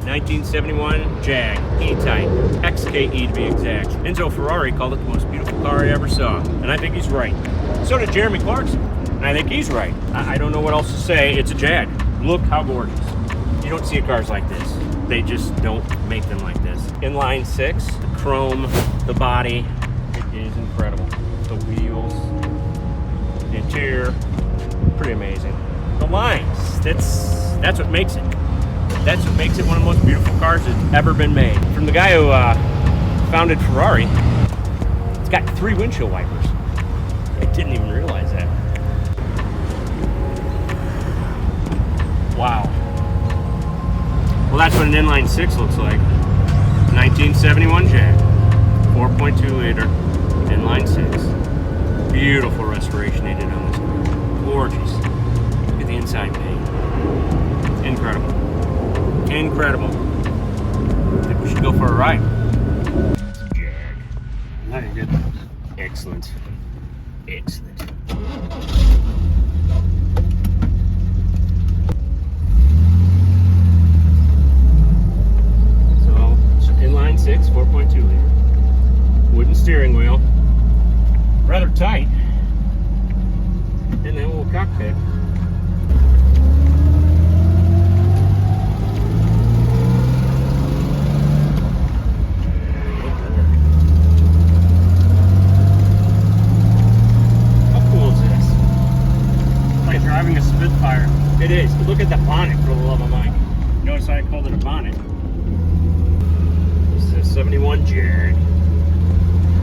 1971 Jag E-Type XKE to be exact. Enzo Ferrari called it the most beautiful car I ever saw, and I think he's right. So did Jeremy Clarkson, and I think he's right. I don't know what else to say. It's a Jag. Look how gorgeous. You don't see cars like this. They just don't make them like this. Inline 6, the chrome, the body, it is incredible. The wheels, the interior, pretty amazing. The lines, that's what makes it. That's what makes it one of the most beautiful cars that's ever been made. From the guy who founded Ferrari, it's got 3 windshield wipers. I didn't even realize that. Wow. Well, that's what an inline 6 looks like. 1971 Jag, 4.2 liter, inline 6. Beautiful restoration they did on this car. Gorgeous. Look at the inside paint. Incredible. Incredible. I think we should go for a ride. Jag. No, you're good. Excellent. Excellent. So, inline 6, 4.2 liter. Wooden steering wheel. Rather tight. And then a little cockpit. Driving a Spitfire. It is. But look at the bonnet, for the love of Mike. Notice I called it a bonnet. This is a 71 Jag.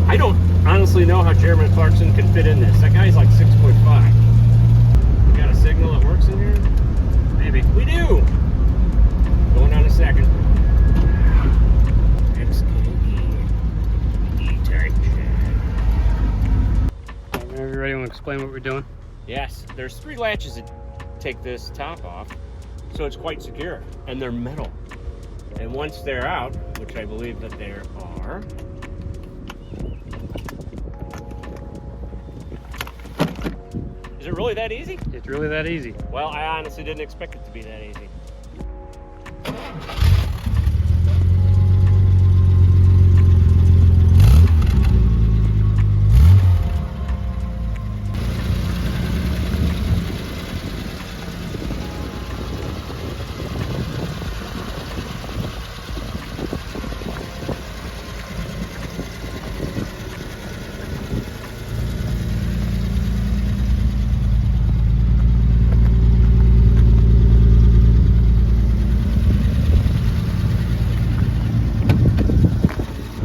I don't honestly know how Jeremy Clarkson can fit in this. That guy's like 6'5". We got a signal that works in here? Maybe. We do! Going on a second. XKE E-Type Jag. Whenever you're ready, want to explain what we're doing? Yes, there's 3 latches that take this top off, so it's quite secure, and they're metal. And once they're out, which I believe that there are, is it really that easy? It's really that easy. Well, I honestly didn't expect it to be that easy.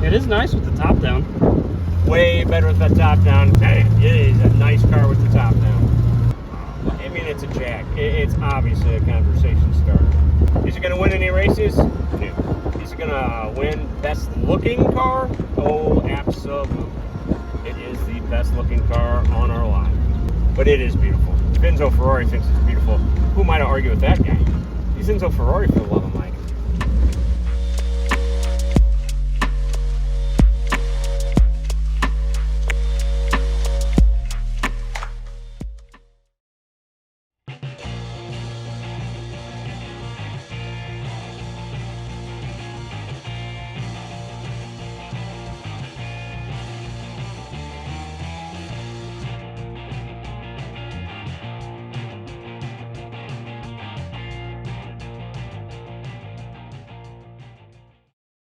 It is nice with the top down. Way better with that top down. Hey, it is a nice car with the top down. I mean, it's a Jag. It's obviously a conversation starter. Is it going to win any races? No. Is it going to win best looking car? Oh, absolutely. It is the best looking car on our lot. But it is beautiful. If Enzo Ferrari thinks it's beautiful, who am I to argue with that guy? He's Enzo Ferrari for the love of Mike.